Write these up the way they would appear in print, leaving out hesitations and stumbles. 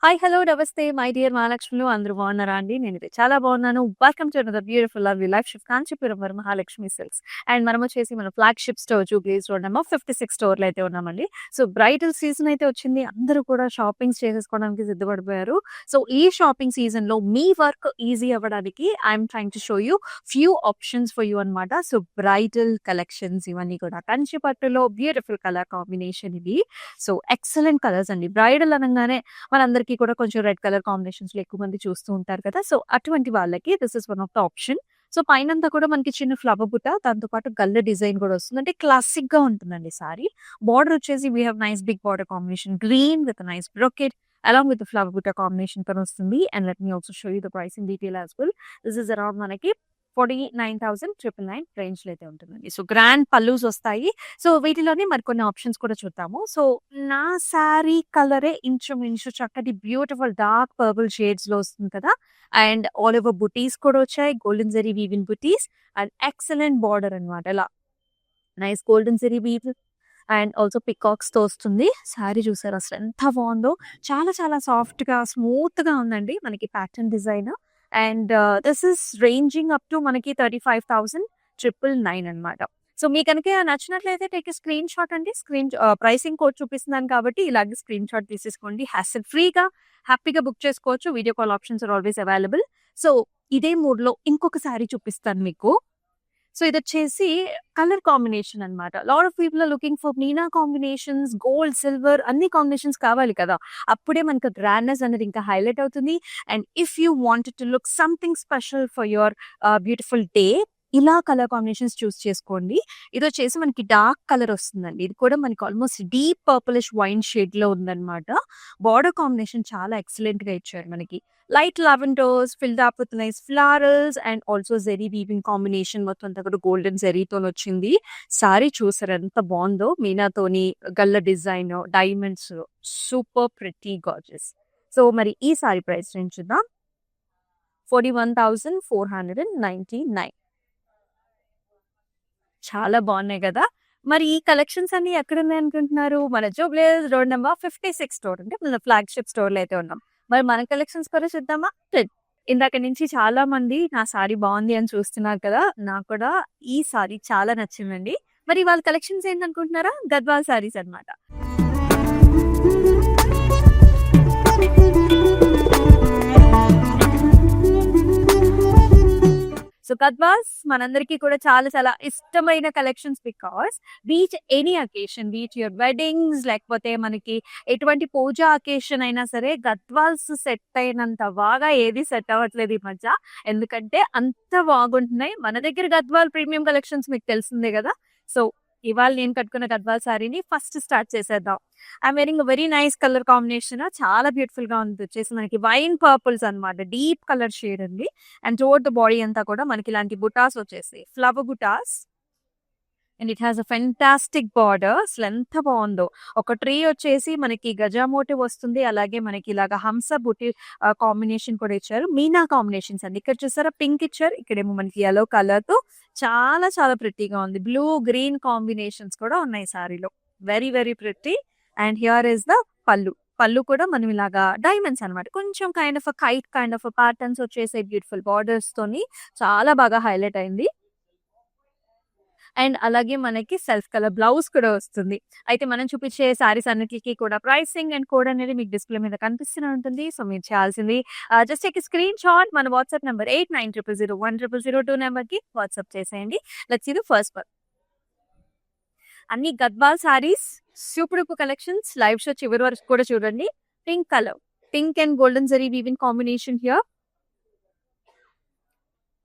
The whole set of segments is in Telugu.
హాయ్! హలో! నమస్తే మై డియర్ మహాలక్ష్మిలు అందరూ బాగున్నారా అండి? నేనైతే చాలా బాగున్నాను. Welcome to another beautiful lovely life shift Kanchipuram Varamahalakshmi silks. And మనమొచ్చేసి మన flagship store Jubilees road number 56 స్టోర్‌లో అయితే ఉన్నామండి. సో, బ్రైడల్ సీజన్ అయితే వచ్చింది. అందరూ కూడా షాపింగ్స్ చేసేసుకోవడానికి సిద్ధపడిపోయారు. సో, ఈ షాపింగ్ సీజన్‌లో మీ వర్క్ ఈజీ అవ్వడానికి I'm trying to show you few options for you అన్నమాట. సో, బ్రైడల్ కలెక్షన్స్ ఇవన్నీ కూడా కంచి పట్టులో బ్యూటిఫుల్ కలర్ కాంబినేషన్ ఇది. సో, ఎక్సలెంట్ కలర్స్ అండి. బ్రైడల్ అనంగానే మనందరికీ కూడా కొంచెం రెడ్ కలర్ కాంబినేషన్స్‌లో ఎక్కువ మంది చూస్తూ ఉంటారు కదా! సో, అటువంటి వాళ్ళకి this is one of the option. So, పైనంతా కూడా మనకి చిన్న ఫ్లవర్ బుట్ట, దాంతో పాటు గల్ల డిజైన్ కూడా వస్తుంది. అంటే క్లాసిక్‌గా ఉంటుందండి సారీ. బార్డర్ వచ్చేసి we have nice big border combination green with nice brocade along with flower బుట్ట కాంబినేషన్ తోని వస్తుంది. And let me also show you the price in detail as well. This is around మనకి 49,999 రేంజ్‌లో అయితే ఉంటుందండి. సో, గ్రాండ్ పల్లూస్ వస్తాయి. సో, వీటిలోనే మరికొన్ని ఆప్షన్స్ కూడా చూద్దాము. సో, నా శారీ కలరే ఇంచుమించు చక్కటి బ్యూటిఫుల్ డార్క్ పర్పుల్ షేడ్స్‌లో వస్తుంది కదా! అండ్ ఆల్ ఓవర్ బుటీస్ కూడా వచ్చాయి. గోల్డెన్ జరీ వీవింగ్ బుటీస్ అండ్ ఎక్సలెంట్ బార్డర్ అన్నమాట. ఇలా nice golden zari weave and also పికాక్స్‌తో వస్తుంది. శారీ చూసారా అసలు ఎంత బావుందో! చాలా చాలా సాఫ్ట్‌గా, స్మూత్‌గా ఉందండి మనకి pattern design. And this is ranging up to మనకి 35,999 అన్నమాట. సో, మీకు గనుక నచ్చినట్లయితే టేక్ ఎ స్క్రీన్ షాట్ అండి. ప్రైసింగ్ కోడ్ చూపిస్తున్నాను కాబట్టి ఇలాగే స్క్రీన్ షాట్ తీసేసుకోండి. హ్యాస్సెల్ ఫ్రీగా హ్యాపీగా బుక్ చేసుకోవచ్చు. Video call options are always available. So, ఇదే మూడ్‌లో ఇంకొక శారీ చూపిస్తాను మీకు. సో, ఇదొచ్చేసి కలర్ కాంబినేషన్ అన్నమాట. Lot of people are looking for meena combinations, gold, silver అన్ని కాంబినేషన్స్ కావాలి కదా! అప్పుడే మనకు గ్రాండ్‌నెస్ అనేది ఇంకా హైలైట్ అవుతుంది. And if you wanted to look something special for your beautiful day ఇలా కలర్ కాంబినేషన్స్ చూస్ చేసుకోండి. ఇదొచ్చేసి మనకి డార్క్ కలర్ వస్తుందండి. ఇది కూడా మనకి ఆల్మోస్ట్ డీప్ పర్పులిష్ వైన్ షేడ్‌లో ఉందన్నమాట. బార్డర్ కాంబినేషన్ చాలా ఎక్సలెంట్‌గా ఇచ్చారు మనకి. Light lavenders filled up with nice florals and also zari weaving combination మొత్తం అంతా కూడా గోల్డెన్ జెరీతోనొచ్చింది. సారీ చూసారా ఎంత బావుందో మీనాతోని గల్ల design, diamonds super pretty gorgeous. So, మరి ఈ సారీ ప్రైస్ రేంజ్ చూద్దాం. 41,499 చాలా బావున్నాయి గదా! మరి ఈ కలెక్షన్స్ అన్నీ ఎక్కడున్నాయనుకుంటున్నారు? మన జూబ్లీహిల్స్ రోడ్ నంబర్ 56 స్టోర్ అంటే మన ఫ్లాగ్‌షిప్ స్టోర్‌లో అయితే ఉన్నాం. మరి మన కలెక్షన్స్ కూడా చూద్దామా? ఇందాక నుంచి చాలా మంది నా సారీ బావుంది అని చూస్తున్నారు కదా! నాకు కూడా ఈ సారీ చాలా నచ్చిందండి. మరి వాళ్ళ కలెక్షన్స్ ఏంటనుకుంటున్నారా? గద్వాల్ సారీస్ అన్నమాట. సో, గద్వాల్స్ మనందరికీ కూడా చాలా చాలా ఇష్టమైన collections because beach any occasion beach your weddings లేకపోతే మనకి ఎటువంటి పూజా అకేషన్ అయినా సరే గద్వాల్స్ సెట్ అయినంత బాగా ఏది సెట్ అవ్వట్లేదు ఈ మధ్య. ఎందుకంటే అంత బాగుంటున్నాయి. మన దగ్గర గద్వాల్ ప్రీమియం కలెక్షన్స్ మీకు తెలిసిందే గదా! సో, ఇవాళ నేను కట్టుకున్న గద్వాల్ సారీని ఫస్ట్ స్టార్ట్ చేసేద్దాం. I'm wearing a very nice colour combination చాలా బ్యూటిఫుల్‌గా ఉంది. వచ్చేసి మనకి వైన్ పర్పుల్స్ అన్నమాట. డీప్ కలర్ షేడ్ అండి. అండ్ టువర్డ్ ద బాడీ అంతా కూడా మనకి ఇలాంటి బుటాస్ వచ్చేసాయి. ఫ్లవర్ బుటాస్ and it has a fantastic border. అసలు ఎంత బావుందో. ఒక ట్రీ వచ్చేసి మనకి గజ మోటివ్ వస్తుంది. అలాగే మనకి ఇలాగ హంస బుట్టి కాంబినేషన్ కూడా ఇచ్చారు. మీనా కాంబినేషన్స్ అండి. ఇక్కడ చూసారా పింక్ ఇచ్చారు. ఇక్కడేమో మనకి యెల్లో కలర్‌తో చాలా చాలా ప్రిట్టీగా ఉంది. బ్లూ, గ్రీన్ కాంబినేషన్స్ కూడా ఉన్నాయి సారీలో. Very very pretty. And here is the pallu. Pallu కూడా మనం ఇలాగా డైమండ్స్ అన్నమాట. కొంచెం kind of kite kind of patterns వచ్చేసాయి బ్యూటిఫుల్ బార్డర్స్‌తోని. చాలా బాగా హైలైట్ అయింది. అండ్ అలాగే మనకి సెల్ఫ్ కలర్ బ్లౌజ్ కూడా వస్తుంది. అయితే మనం చూపించే సారీస్ అన్నిట్లికి కూడా ప్రైసింగ్ అండ్ కోడ్ అనేది మీకు డిస్‌ప్లే మీద కనిపిస్తూనే ఉంటుంది. సో, మీరు చేయాల్సింది just take a screen shot మన వాట్సాప్ నంబర్ 8900010002 నంబర్‌కి వాట్సాప్ చేసేయండి. Let's see the first one. అన్ని Gadwal saris super duper collections. Live show చివరి వరకు కూడా చూడండి. Pink colour. Pink and golden zari weaving combination here.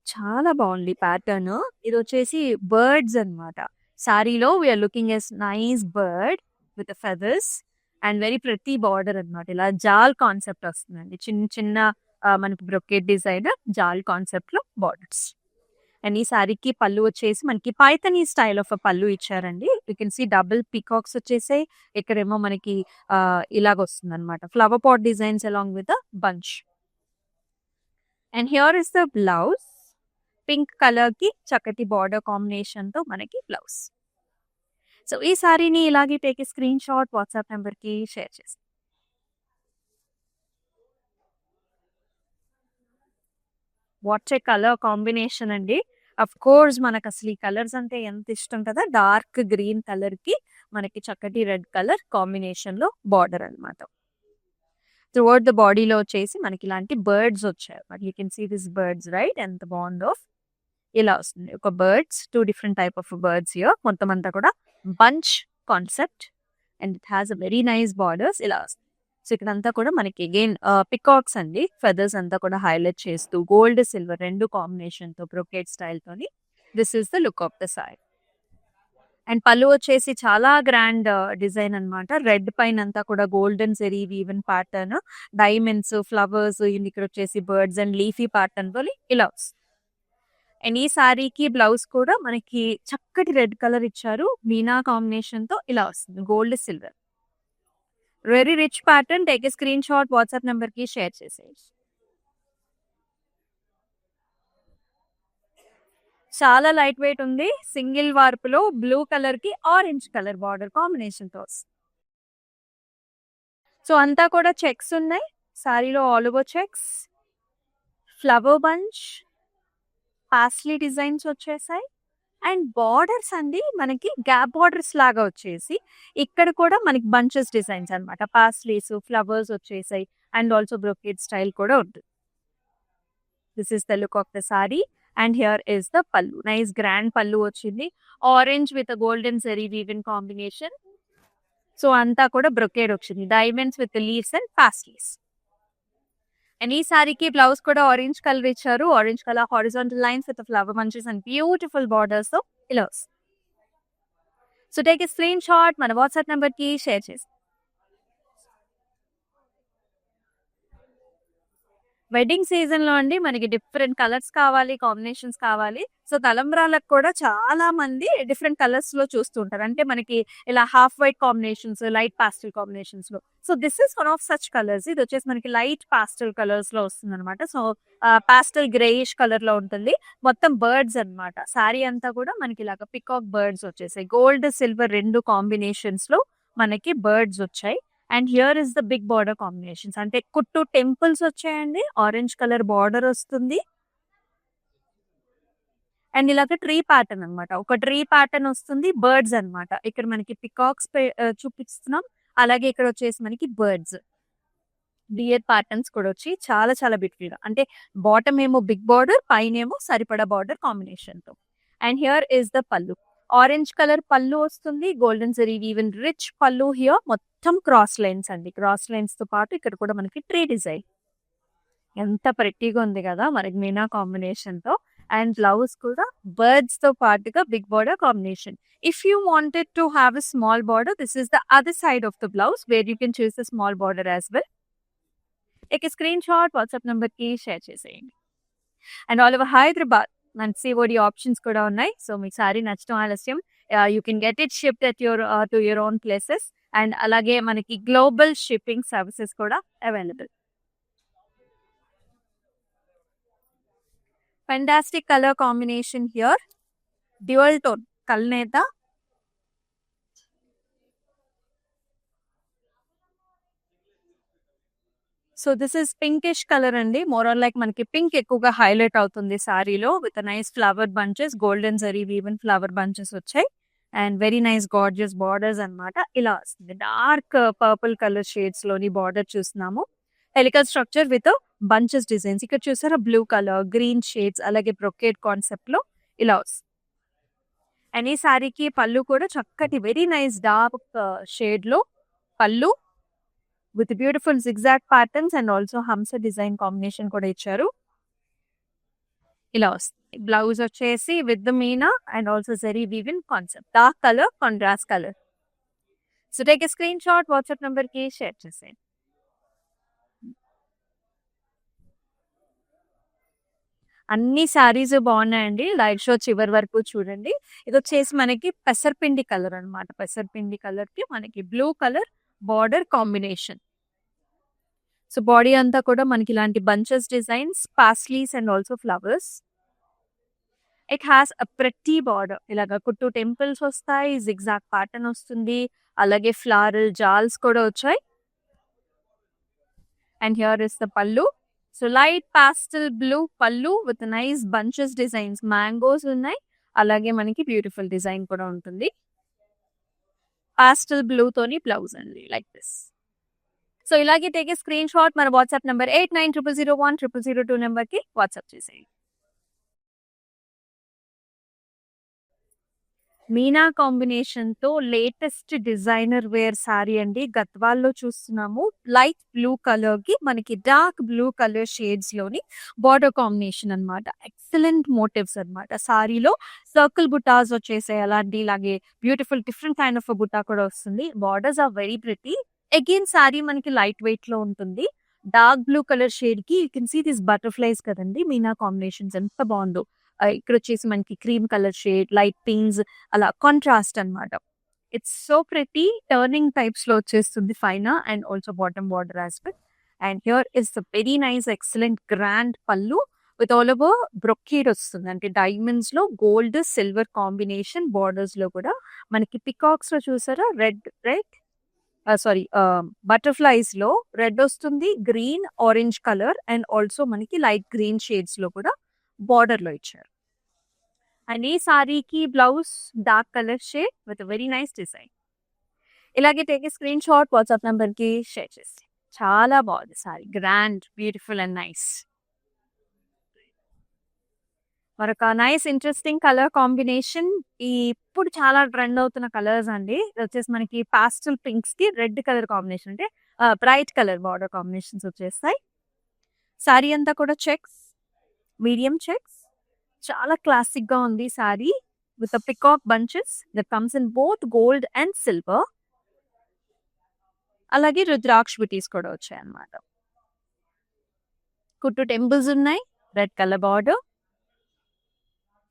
చాలా బావుంది ప్యాటర్న్. ఇదొచ్చేసి బర్డ్స్ అన్నమాట. సారీలో we are looking as nice bird with feathers and very pretty border అన్నమాట. ఇలా జాల్ కాన్సెప్ట్ వస్తుందండి. చిన్న చిన్న మనకి బ్రొకెట్ డిజైన్ జాల్ కాన్సెప్ట్‌లో బార్డర్స్. అండ్ ఈ సారీకి పల్లు వచ్చేసి మనకి పైథానీ స్టైల్ ఆఫ్ పల్లు ఇచ్చారండి. You can see double peacocks వచ్చేసాయి. ఇక్కడేమో మనకి ఇలాగొస్తుందన్నమాట. Flower pot designs along with the bunch. And here is the blouse. Pink కలర్‌కి చక్కటి బార్డర్ కాంబినేషన్‌తో మనకి బ్లౌజ్. సో, ఈ సారీని ఇలాగే take a screen shot WhatsApp నంబర్‌కి షేర్ చేసి వాట్ ఏ కలర్ కాంబినేషన్ అండి. అఫ్ కోర్స్ మనకు అసలు ఈ కలర్స్ అంటే ఎంత ఇష్టం కదా. డార్క్ గ్రీన్ కలర్ కి మనకి చక్కటి రెడ్ కలర్ కాంబినేషన్ లో బార్డర్ అన్నమాట. త్రూఅవుట్ ద బాడీలో వచ్చేసి మనకి ఇలాంటి బర్డ్స్ వచ్చాయి. But you can see this birds right, ఎంత బాగుందో. ఇలా వస్తుంది ఒక birds, 2 different type of birds here. మొత్తం అంతా కూడా bunch concept and it has a very nice borders. ఇలా వస్తుంది. సో ఇక్కడంతా కూడా మనకి అగైన్ పికాక్స్ అండి, ఫెదర్స్ అంతా కూడా హైలైట్ చేస్తూ గోల్డ్ సిల్వర్ రెండు కాంబినేషన్ తో బ్రొకేట్ స్టైల్ తోని this is the look of the sari. And పళ్ళు వచ్చేసి చాలా గ్రాండ్ డిజైన్ అన్నమాట. రెడ్ పైన అంతా కూడా golden zari woven pattern, diamonds, flowers, ఇక్కడ వచ్చేసి బర్డ్స్ అండ్ లీఫీ ప్యాటర్న్ తో ఇలా వస్తుంది. అండ్ ఈ సారీకి బ్లౌజ్ కూడా మనకి చక్కటి రెడ్ కలర్ ఇచ్చారు, మీనా కాంబినేషన్ తో ఇలా వస్తుంది, gold silver. Very rich pattern. Take a screen shot, WhatsApp number కి షేర్ చేసేయండి. చాలా లైట్ వెయిట్ ఉంది. సింగిల్ వార్పులో బ్లూ కలర్ కి ఆరెంజ్ కలర్ బార్డర్ కాంబినేషన్ తో. సో అంతా కూడా చెక్స్ ఉన్నాయి సారీలో, all over checks, flower bunch, paisley designs వచ్చేసాయి. అండ్ బార్డర్స్ అండి మనకి గ్యాప్ బార్డర్స్ లాగా వచ్చేసి ఇక్కడ కూడా మనకి బంచెస్ డిజైన్స్ అన్నమాట. పాస్లీస్, ఫ్లవర్స్ వచ్చేసాయి అండ్ ఆల్సో బ్రోకేడ్ స్టైల్ కూడా ఉంటుంది. This is the look of the sari and here is the pallu. Nice grand pallu వచ్చింది, orange with golden zari woven combination. So అంతా కూడా బ్రొకేడ్ వచ్చింది, diamonds with leaves and paisleys. And ఈ సారీకి బ్లౌజ్ కూడా ఆరెంజ్ కలర్ ఇచ్చారు, orange colour horizontal lines with flower bunches and beautiful borders తో ఇలా. So take a screen shot, మన వాట్సాప్ నెంబర్ కి షేర్ చేసి. వెడ్డింగ్ సీజన్ లో అండి మనకి డిఫరెంట్ కలర్స్ కావాలి, కాంబినేషన్స్ కావాలి. సో తలంబ్రాలకు కూడా చాలా మంది డిఫరెంట్ కలర్స్ లో చూస్తుంటారు. అంటే మనకి ఇలా half white combinations, light pastel combinations లో. So this is one of such colours. ఇది వచ్చేసి మనకి లైట్ పాస్టల్ కలర్స్ లో వస్తుంది అనమాట. సో పాస్టల్ గ్రేయిష్ కలర్ లో ఉంటుంది. మొత్తం బర్డ్స్ అన్నమాట. సారీ అంతా కూడా మనకి ఇలాగ పికాక్ బర్డ్స్ వచ్చేసాయి, గోల్డ్ సిల్వర్ రెండు కాంబినేషన్స్ లో మనకి బర్డ్స్ వచ్చాయి. And here is the big border combinations, అంటే కుట్టు టెంపుల్స్ వచ్చాయండి, ఆరెంజ్ కలర్ బార్డర్ వస్తుంది. అండ్ ఇలాగ ట్రీ ప్యాటర్న్ అన్నమాట, ఒక ట్రీ ప్యాటర్న్ వస్తుంది, బర్డ్స్ అన్నమాట. ఇక్కడ మనకి పికాక్స్ చూపిస్తున్నాం, అలాగే ఇక్కడ వచ్చేసి మనకి బర్డ్స్, డియర్ ప్యాటర్న్స్ కూడా వచ్చి చాలా చాలా బ్యూటిఫుల్ గా, అంటే బాటమ్ ఏమో బిగ్ బార్డర్, పైన ఏమో సరిపడా బార్డర్ కాంబినేషన్ తో. అండ్ హియర్ ఇస్ ద పల్లు, ఆరెంజ్ కలర్ పల్లు వస్తుంది, గోల్డెన్ జరీ వీవెన్ రిచ్ పల్లు. హియర్ మొత్తం క్రాస్ లైన్స్ అండి, క్రాస్ లైన్స్ తో పాటు ఇక్కడ కూడా మనకి ట్రీ డిజైన్. ఎంత ప్రెట్టీగా ఉంది కదా మనకి మీనా కాంబినేషన్ తో. అండ్ బ్లౌజ్ కూడా బర్డ్స్ తో పాటుగా big border combination. If you wanted to have a small border, this is the other side of the blouse where you can choose the small border as well. ఒక స్క్రీన్ షాట్ వాట్సాప్ నెంబర్ కి షేర్ చేసేయండి. అండ్ ఆల్ ఓవర్ హైదరాబాద్ మన సిఓడి ఆప్షన్స్ కూడా ఉన్నాయి. సో మీకు సారీ నచ్చడం ఆలస్యం, you can get it shipped at your to your own places. And అలాగే మనకి గ్లోబల్ షిప్పింగ్ సర్వీసెస్ కూడా available. Fantastic colour combination here, dual tone కల్నేత. So this is pinkish colour అండి, మోర్ ఆర్ లైక్ మనకి పింక్ ఎక్కువగా హైలైట్ అవుతుంది సారీలో, with nice flower bunches, golden zari woven flower bunches వచ్చాయి. And very nice gorgeous borders అన్నమాట. ఇలా వస్తుంది, డార్క్ పర్పుల్ కలర్ షేడ్స్ లోని బార్డర్ చూస్తున్నాము. Helical structure with bunches designs. ఇక్కడ చూసారా బ్లూ కలర్, గ్రీన్ షేడ్స్, అలాగే బ్రొకేడ్ కాన్సెప్ట్ లో ఇలా వస్తుంది. అండ్ ఈ సారీకి పళ్ళు కూడా చక్కటి వెరీ నైస్ డార్క్ షేడ్ లో పళ్ళు, with beautiful zigzag patterns and also హంస డిజైన్ కాంబినేషన్ కూడా ఇచ్చారు. ఇలా వస్తుంది. బ్లౌజ్ వచ్చేసి with the Meena and also zari woven concept, dark colour contrast colour. So take a screen shot, WhatsApp number కి షేర్ చేసేయండి. అన్ని సారీస్ బాగున్నాయండి, లైవ్ షో చివరి వరకు చూడండి. ఇది వచ్చేసి మనకి పెసరపిండి కలర్ అన్నమాట. పెసరపిండి కలర్ కి మనకి blue colour border combination. So body అంతా కూడా మనకి ఇలాంటి bunches designs, paisleys and also flowers. It has a pretty border, ఇలాగా కుట్టు టెంపుల్స్ వస్తాయి, జిగ్జాగ్ ప్యాటర్న్ వస్తుంది, అలాగే ఫ్లారల్ జాల్స్ కూడా వచ్చాయి. అండ్ హియర్ ఇస్ ద పల్లు. సో లైట్ పాస్టల్ బ్లూ పళ్ళు with nice bunches designs, mangoes ఉన్నాయి. అలాగే మనకి బ్యూటిఫుల్ డిజైన్ కూడా ఉంటుంది. పాస్టల్ బ్లూ తోని బ్లౌజ్ అండి లైక్ దిస్. సో ఇలాగే టేక్ ఏ స్క్రీన్ షాట్ మన వాట్సాప్ నెంబర్ 8900010002 నెంబర్ కి వాట్సాప్ చేసేయండి. మీనా కాంబినేషన్ తో లేటెస్ట్ డిజైనర్ వేర్ సారీ అండి. గద్వాల్లో చూస్తున్నాము. లైట్ బ్లూ కలర్ కి మనకి డార్క్ బ్లూ కలర్ షేడ్స్ లోని బార్డర్ కాంబినేషన్ అన్నమాట. ఎక్సలెంట్ మోటివ్స్ అన్నమాట. సారీలో సర్కిల్ బుటాస్ వచ్చేసాయి. అలాంటి ఇలాగే బ్యూటిఫుల్ డిఫరెంట్ కైండ్ ఆఫ్ బుటా కూడా వస్తుంది. Borders are very pretty. Again sari మనకి లైట్ వెయిట్ లో ఉంటుంది. డార్క్ బ్లూ కలర్ షేడ్ కి you can see this butterflies కదండి. మీనా కాంబినేషన్స్ ఎంత బాగుందో. ఇక్కడ వచ్చేసి మనకి cream colour shade, light pinks, అలా కాంట్రాస్ట్ అన్నమాట. It's so pretty. Turning types లో వచ్చేస్తుంది పైన and also bottom border aspect. And here is the very nice excellent grand పళ్ళు విత్ ఆల్ ఓవర్ బ్రొకేడ్ వస్తుంది. అంటే డైమండ్స్ లో గోల్డ్ సిల్వర్ కాంబినేషన్. బార్డర్స్ లో కూడా మనకి పికాక్స్ లో చూసారా రెడ్ సారీ బటర్ఫ్లైస్ లో రెడ్ వస్తుంది, green, orange colour and also మనకి లైట్ గ్రీన్ షేడ్స్ లో కూడా బార్డర్ లో ఇచ్చారు. అండ్ ఈ సారీకి blouse dark colour shade with very nice design. ఇలాగే take a screen shot WhatsApp number కి షేర్ చేసి. చాలా బాగుంది sari. Grand, beautiful and nice. మరొక నైస్ ఇంట్రెస్టింగ్ కలర్ కాంబినేషన్. ఇప్పుడు చాలా ట్రెండ్ అవుతున్న కలర్స్ అండి. ఇది వచ్చేసి మనకి పాస్టల్ పింక్స్ కి రెడ్ కలర్ కాంబినేషన్, అంటే బ్రైట్ కలర్ బార్డర్ కాంబినేషన్స్ వచ్చేస్తాయి. సారీ అంతా కూడా చెక్స్, మీడియం చెక్స్. చాలా క్లాసిక్ గా ఉంది sorry with peacock bunches that comes in both gold and silver. అలాగే రుద్రాక్ష బుటీస్ కూడా వచ్చాయి అన్నమాట. కుట్టు టెంపుల్స్ ఉన్నాయి. Red colour border.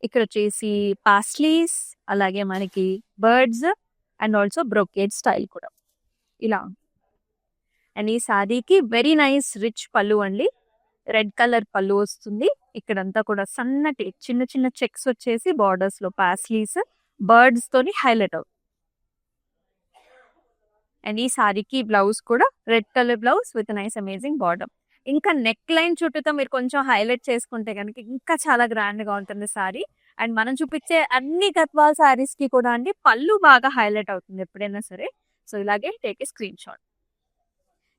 ఇక్కడ వచ్చేసి పాస్లీస్, అలాగే మనకి birds and also brocade style కూడా ఇలా. అండ్ ఈ సారీకి వెరీ నైస్ రిచ్ పళ్ళు అండి. రెడ్ కలర్ పళ్ళు వస్తుంది. ఇక్కడంతా కూడా సన్నటి చిన్న చిన్న చెక్స్ వచ్చేసి బార్డర్స్ లో పాస్లీస్, బర్డ్స్ తోని హైలైట్ అవుతుంది. అండ్ ఈ సారీకి బ్లౌజ్ కూడా red colour blouse with nice amazing border. ఇంకా నెక్ లైన్ చుట్టూతో మీరు కొంచెం హైలైట్ చేసుకుంటే కనుక ఇంకా చాలా గ్రాండ్ గా ఉంటుంది సారీ. అండ్ మనం చూపించే అన్ని గద్వాల్ సారీస్ కి కూడా అండి పళ్ళు బాగా హైలైట్ అవుతుంది ఎప్పుడైనా సరే. సో ఇలాగే take a screen shot.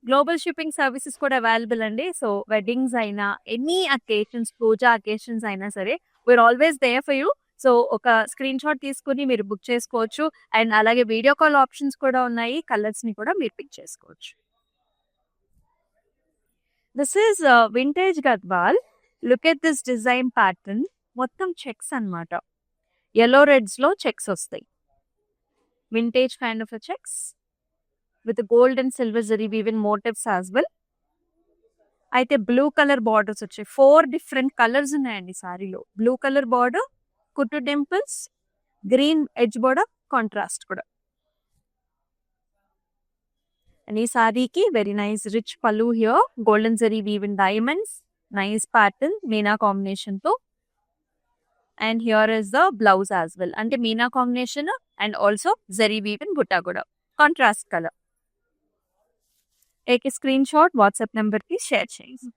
Global shipping services కూడా అవైలబుల్ అండి. సో వెడ్డింగ్స్ అయినా, ఎనీ అకేషన్స్, పూజా అకేషన్స్ అయినా సరే we are always there for you. So ఒక స్క్రీన్ షాట్ తీసుకుని మీరు బుక్ చేసుకోవచ్చు. అండ్ అలాగే వీడియో కాల్ ఆప్షన్స్ కూడా ఉన్నాయి. కలర్స్ ని కూడా మీరు పిక్ చేసుకోవచ్చు. This is vintage Gadwal. Look at this design pattern. మొత్తం చెక్స్ అన్నమాట. yellow reds లో చెక్స్ వస్తాయి. Vintage kind of checks with gold and silver zari woven motifs as well. అయితే బ్లూ కలర్ బార్డర్స్ వచ్చాయి. 4 డిఫరెంట్ కలర్స్ ఉన్నాయండి సారీలో. బ్లూ కలర్ బార్డర్, కుట్టు temples, green edge border, contrast కూడా. అండ్ ఈ సారీకి very nice rich pallu here. Golden zari woven diamonds, nice pattern మీనా కాంబినేషన్ తో. And here is the blouse as well. అంటే మీనా combination and also zari woven butta కూడా కాంట్రాస్ట్ కలర్. एक स्क्रीन शॉट व्हाट्सएप नंबर की शेयर చేయండి.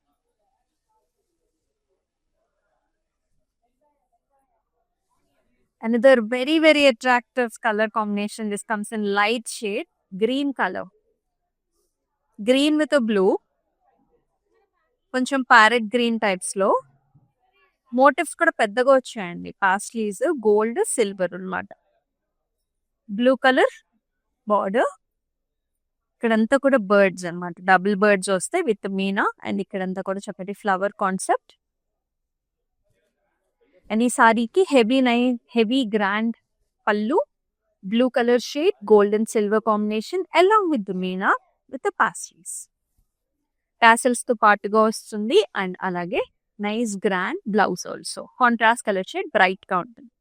Another very attractive color combination. This comes in light shade green color. Green with a blue. కొంచెం ప్యారెట్ గ్రీన్ టైప్స్ లో. మోటివ్స్ కూడా పెద్దగా వచ్చాయండి. పాస్లీస్, గోల్డ్, సిల్వర్ అన్నమాట. Blue colour border. ఇక్కడంతా కూడా బర్డ్స్ అన్నమాట. డబుల్ బర్డ్స్ వస్తాయి విత్ మీనా. అండ్ ఇక్కడంతా కూడా చక్కటి ఫ్లవర్ కాన్సెప్ట్. అండ్ ఈ సారీకి హెవీ గ్రాండ్ పళ్ళు, blue colour shade, gold and silver combination along with the Meena with the paisleys. Tassels తో పాటుగా వస్తుంది. అండ్ అలాగే nice grand blouse also. Contrast colour shade bright గా ఉంటుంది.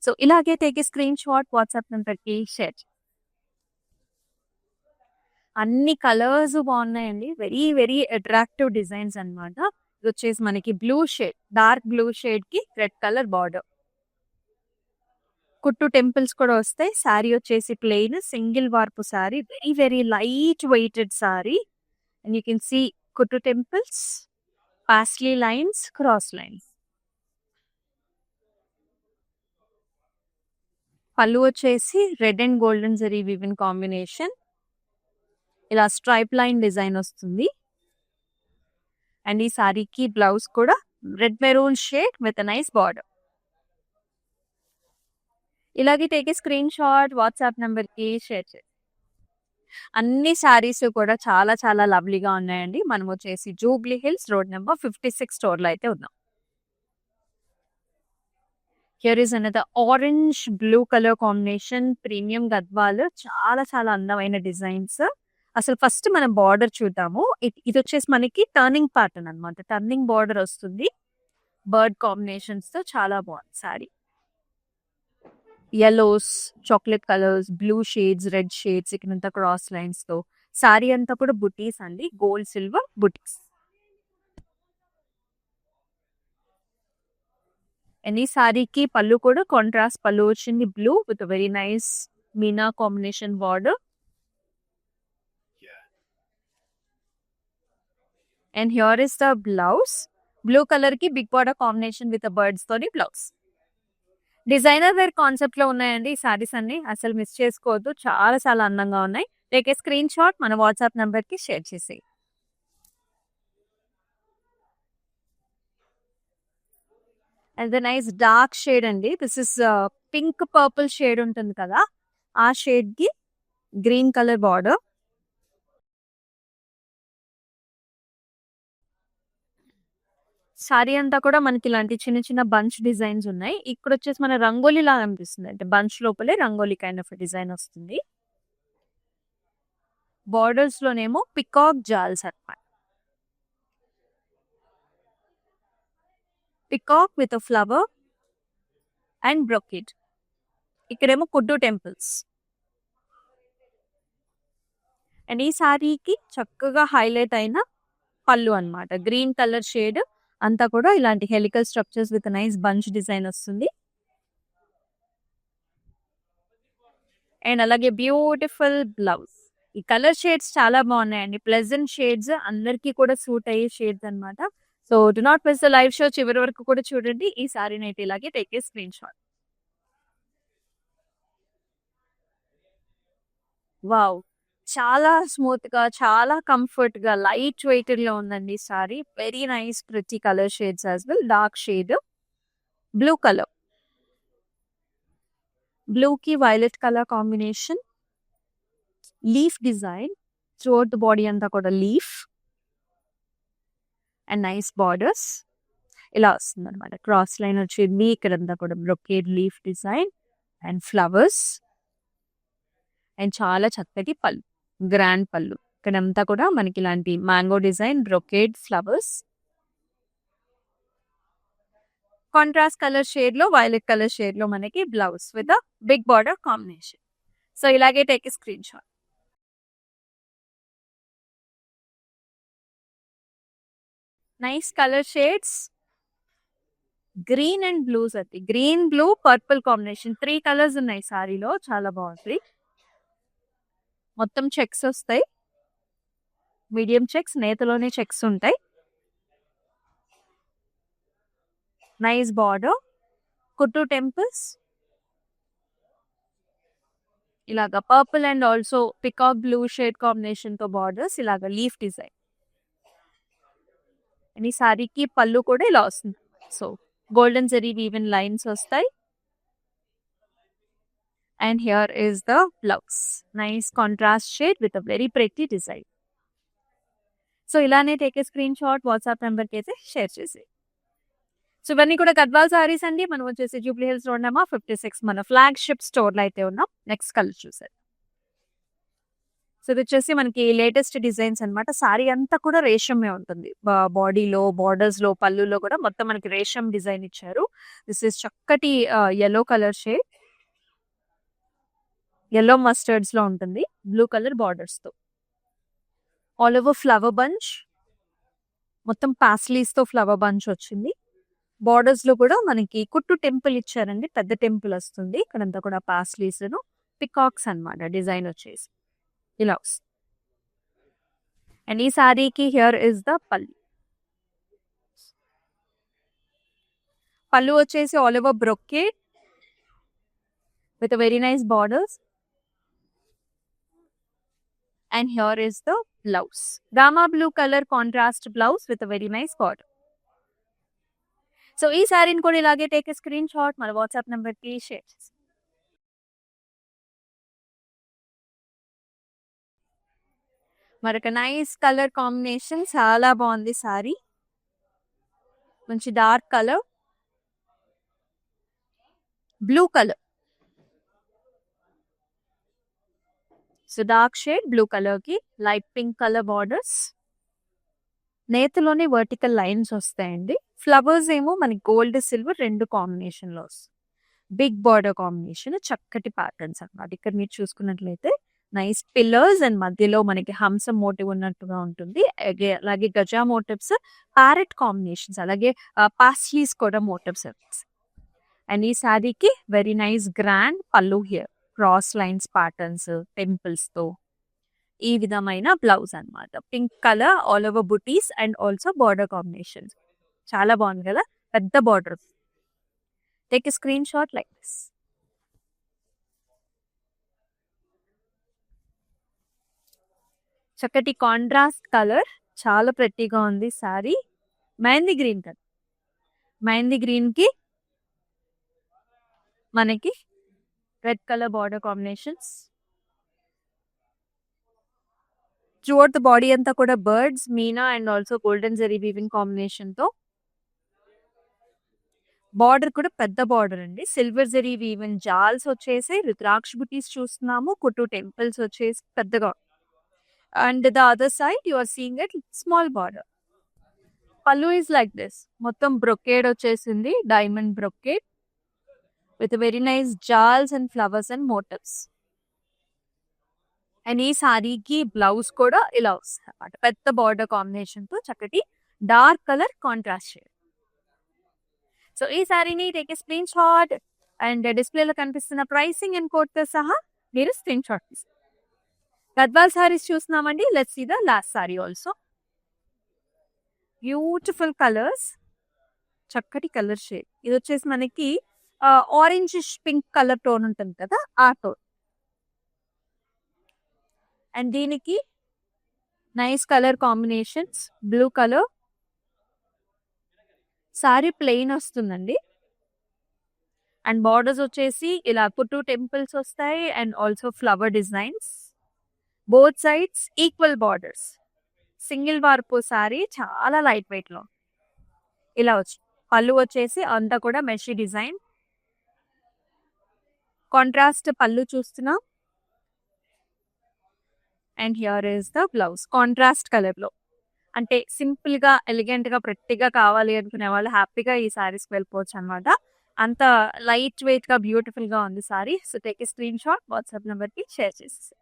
సో ఇలాగే take a screen shot WhatsApp number కి షేర్. అన్ని కలర్స్ బాగున్నాయండి. వెరీ అట్రాక్టివ్ డిజైన్స్ అన్నమాట. ఇది వచ్చేసి మనకి blue shade, dark blue shade కి రెడ్ కలర్ బార్డర్. కుట్టు టెంపుల్స్ కూడా వస్తాయి. శారీ వచ్చేసి plain single warp sari. Very light weighted sari. And you can see కుట్టు temples paisley lines, cross lines. పళ్ళు వచ్చేసి red and golden zari woven combination. ఇలా స్ట్రైప్ లైన్ డిజైన్ వస్తుంది. అండ్ ఈ సారీకి బ్లౌజ్ కూడా red maroon shade with nice border. ఇలాగే take a screen shot, WhatsApp number కి షేర్ చేయండి. అన్ని సారీస్ కూడా చాలా చాలా లవ్లీగా ఉన్నాయండి. మనం వచ్చేసి Jubilee Hills road number 56 store లో అయితే ఉన్నాం. Here is another orange blue colour combination, premium Gadwal, చాలా చాలా అందమైన డిజైన్స్. అసలు ఫస్ట్ మనం బార్డర్ చూద్దాము. ఇది వచ్చేసి మనకి టర్నింగ్ ప్యాటర్న్ అనమాట. టర్నింగ్ బార్డర్ వస్తుంది, బర్డ్ కాంబినేషన్స్ తో చాలా బాగుంది sari. Yellows, chocolate colours, blue shades, red shades, ఇక్కడంతా క్రాస్ లైన్స్ తో సారీ అంతా కూడా బుటీస్ అండి, గోల్డ్ సిల్వర్ బుటీస్. అండ్ ఈ సారీకి పళ్ళు కూడా కాంట్రాస్ట్ పళ్ళు వచ్చింది, blue with very nice meena combination border. And here is the blouse. Blue colour కి big border combination with birds తోని బ్లౌజ్. డిజైనర్ వేర్ కాన్సెప్ట్ లో ఉన్నాయండి ఈ సారీస్ అన్ని, అసలు మిస్ చేసుకోవద్దు, చాలా చాలా అందంగా ఉన్నాయి. టేక్ ఏ స్క్రీన్ షాట్, మన వాట్సాప్ నంబర్ కి షేర్ చేసి. And the nice dark shade అండి. This is pink purple shade ఉంటుంది కదా, ఆ షేడ్ కి గ్రీన్ కలర్ బార్డర్. సారీ అంతా కూడా మనకి ఇలాంటి చిన్న చిన్న బంచ్ డిజైన్స్ ఉన్నాయి. ఇక్కడ వచ్చేసి మన రంగోలీ లాగా అనిపిస్తుంది, అంటే బంచ్ లోపలే రంగోలీ కైండ్ ఆఫ్ డిజైన్ వస్తుంది. బార్డర్స్ లోనేమో పికాక్ జాల్స్ అన్నమాట. Peacock with flower and brocade. ఇక్కడేమో కుడ్డు టెంపుల్స్. అండ్ ఈ సారీకి చక్కగా హైలైట్ అయిన పళ్ళు అన్నమాట. గ్రీన్ కలర్ షేడ్ అంతా కూడా ఇలాంటి helical structures with nice bunch design వస్తుంది. అండ్ అలాగే బ్యూటిఫుల్ బ్లౌజ్. ఈ కలర్ షేడ్స్ చాలా బాగున్నాయండి, ప్లెజెంట్ షేడ్స్, అందరికీ కూడా సూట్ అయ్యే షేడ్స్ అన్నమాట. So do not miss the live show, చివరి వరకు కూడా చూడండి. ఈ సారీని అయితే ఇలాగే take a screen shot. Wow, చాలా స్మూత్ గా, చాలా కంఫర్ట్ గా, లైట్ వెయిటెడ్ లో ఉందండి sari. Very nice pretty colour shades as well. Dark shade, blue colour, blue కి violet colour combination, leaf design throughout the body అంతా కూడా లీఫ్ అండ్ నైస్ బార్డర్స్. ఇలా వస్తుంది అనమాట. క్రాస్ లైన్ వచ్చింది, ఇక్కడంతా కూడా brocade leaf design and flowers. And చాలా చక్కటి పళ్ళు, గ్రాండ్ పళ్ళు. ఇక్కడంతా కూడా మనకి ఇలాంటి mango design, brocade flowers. Contrast colour shade లో, వైలెట్ కలర్ షేడ్ లో మనకి blouse with big border combination. So ఇలాగే take screen shot. Nice colour shades, green and blues. అది green, blue, purple combination, 3 colours ఉన్నాయి సారీలో, చాలా బాగుంది. మొత్తం చెక్స్ వస్తాయి, మీడియం చెక్స్, నేతలోనే చెక్స్ ఉంటాయి. నైస్ బార్డర్, కుట్టు టెంపుల్స్, ఇలాగా purple and also peacock blue shade combination తో బార్డర్స్, ఇలాగా లీఫ్ డిజైన్. అండ్ ఈ సారీకి పళ్ళు కూడా ఇలా వస్తుంది. So golden zari woven lines వస్తాయి. And here is the blouse, nice contrast shade with a very pretty design. So ఇలానే take a screen shot, WhatsApp number కి అయితే షేర్ చేసి. సో ఇవన్నీ కూడా గద్వాల్ సారీస్ అండి. మనం వచ్చేసి జూబ్లీ హిల్స్ రోడ్ నెంబర్ 56 మన ఫ్లాగ్షిప్ స్టోర్ లో అయితే ఉన్నాం. నెక్స్ట్ కలర్ చూసారు. సో ఇది వచ్చేసి మనకి లేటెస్ట్ డిజైన్స్ అన్నమాట. సారీ అంతా కూడా రేషమే ఉంటుంది, బాడీలో, బార్డర్స్ లో, పళ్ళులో కూడా మొత్తం మనకి రేషం డిజైన్ ఇచ్చారు. దిస్ ఇస్ చక్కటి yellow colour shade, yellow mustards లో ఉంటుంది, బ్లూ కలర్ బార్డర్స్ తో. ఆల్ ఓవర్ ఫ్లవర్ బంచ్, మొత్తం పాస్లీస్ తో ఫ్లవర్ బంచ్ వచ్చింది. బార్డర్స్ లో కూడా మనకి కుట్టు టెంపుల్ ఇచ్చారండి, పెద్ద టెంపుల్ వస్తుంది. ఇక్కడంతా కూడా పాస్లీస్, పికాక్స్ అన్నమాట డిజైన్ వచ్చేసి ఇలా వస్తుంది. అండ్ ఈ సారీకి హియర్ ఇస్ ద పల్లి. పళ్ళు వచ్చేసి all over brocade with very nice borders. And here is the blouse. Rama blue color contrast blouse with a very nice border. So, ee saree ni kuda ilage take a screenshot mana WhatsApp number ki share chesi. Maraka nice color combination chaala baagundi saree. Manchi dark color, blue color. So dark shade blue colour కి లైట్ పింక్ కలర్ బార్డర్స్. నేతలోనే వర్టికల్ లైన్స్ వస్తాయండి. ఫ్లవర్స్ ఏమో మనకి గోల్డ్ సిల్వర్ రెండు కాంబినేషన్ లో వస్తాయి. బిగ్ బార్డర్ కాంబినేషన్, చక్కటి ప్యాటర్న్స్ అన్నమాట. ఇక్కడ మీరు చూసుకున్నట్లయితే నైస్ పిల్లర్స్ అండ్ మధ్యలో మనకి హంస మోటివ్ ఉన్నట్టుగా ఉంటుంది. అలాగే గజా మోటివ్స్, ప్యారెట్ కాంబినేషన్స్, అలాగే పాస్లీస్ కూడా మోటివ్స్. అండ్ ఈ శారీకి వెరీ నైస్ గ్రాండ్ పల్లు here, cross lines patterns temples తో ఈ విధమైన బ్లౌజ్ అన్నమాట. Pink colour all over buttis and also border combination చాలా బాగుంది కదా, పెద్ద border. Take a screen shot like this. చక్కటి కాంట్రాస్ట్ కలర్, చాలా ప్రెట్టీగా ఉంది sorry. Mehndi green colour, mehndi green కి మనకి red colour border combinations. Throughout the body అంతా కూడా birds, Meena and also golden zari weaving combination తో. బార్డర్ కూడా పెద్ద బార్డర్ అండి. సిల్వర్ జరీ వీవింగ్ జాల్స్ వచ్చేసి రుద్రాక్ష బుటీస్ చూస్తున్నాము. కుట్టు టెంపుల్స్ వచ్చేసి పెద్దగా. And the other side you are seeing it small border. Pallu is like this, మొత్తం బ్రొకేడ్ వచ్చేసింది, diamond brocade with very nice jals and flowers and motifs. And ఈ సారీకి బ్లౌజ్ కూడా ఇలా వస్తుంది అన్నమాట, పెద్ద బార్డర్ కాంబినేషన్ తో చక్కటి dark colour contrast shade. So ఈ సారీని take a screen shot and డిస్ప్లేలో కనిపిస్తున్న ప్రైసింగ్ అండ్ కోడ్ తో సహా మీరు స్క్రీన్ షాట్ తీసుకోండి. గద్వాల్ సారీస్ చూస్తున్నామండి. Let's see the last sari also. Beautiful colours, చక్కటి కలర్ షేడ్. ఇది వచ్చేసి మనకి ఆరెంజ్ పింక్ కలర్ టోన్ ఉంటుంది కదా, ఆ టోన్. అండ్ దీనికి nice colour combinations, blue colour. Sari plain వస్తుందండి. అండ్ బార్డర్స్ వచ్చేసి ఇలా కుట్టు టెంపుల్స్ వస్తాయి and also flower designs. Both sides equal borders. Single warp sari, చాలా లైట్ వెయిట్ లో ఇలా వచ్చి. పళ్ళు వచ్చేసి అంతా కూడా మెషీ డిజైన్. కాంట్రాస్ట్ పళ్ళు చూస్తున్నాం. And here is the blouse contrast colour లో. అంటే సింపుల్ గా ఎలిగెంట్ గా ప్రెట్టిగా కావాలి అనుకునే వాళ్ళు హ్యాపీగా ఈ సారీస్ వెళ్ళిపోవచ్చు అనమాట. అంత లైట్ వెయిట్ గా బ్యూటిఫుల్ గా ఉంది sorry. So take a screen shot, WhatsApp number కి షేర్ చేసేసి.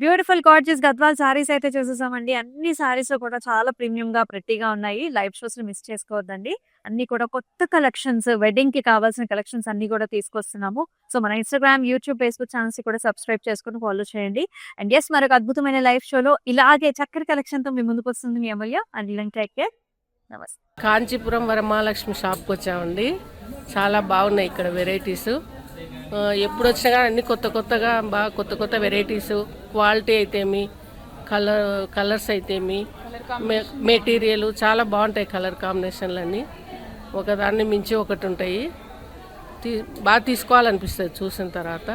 బ్యూటిఫుల్ గార్జియస్ గద్వాల్ సారీస్ అయితే చూసేసామండి. అన్ని సారీస్ కూడా చాలా ప్రీమియం గా ప్రెట్టీగా ఉన్నాయి. లైవ్ షోస్ మిస్ చేసుకోవద్దండి. అన్ని కూడా కొత్త కలెక్షన్స్, వెడ్డింగ్ కి కావాల్సిన కలెక్షన్స్ అన్ని కూడా తీసుకొస్తున్నాము. సో మన ఇన్స్టాగ్రామ్, యూట్యూబ్, ఫేస్బుక్ ఛానల్స్ కూడా సబ్స్క్రైబ్ చేసుకుని ఫాలో చేయండి. అండ్ ఎస్, మరొక అద్భుతమైన లైవ్ షోలో ఇలాగే చక్కటి కలెక్షన్ తో మీ ముందుకు వస్తుంది మీ అమూల్య. అండ్ టేక్ కేర్, నమస్తే. కాంచీపురం వరమహాలక్ష్మి షాప్కి వచ్చామండి. చాలా బాగున్నాయి ఇక్కడ వెరైటీస్. ఎప్పుడు వచ్చినా కానీ అన్ని కొత్తగా బాగా కొత్త వెరైటీస్, క్వాలిటీ అయితేమి, కలర్స్ అయితేమి, మెటీరియల్ చాలా బాగుంటాయి. కలర్ కాంబినేషన్లు అన్నీ ఒకదాన్ని మించి ఒకటి ఉంటాయి. బాగా తీసుకోవాలనిపిస్తుంది చూసిన తర్వాత.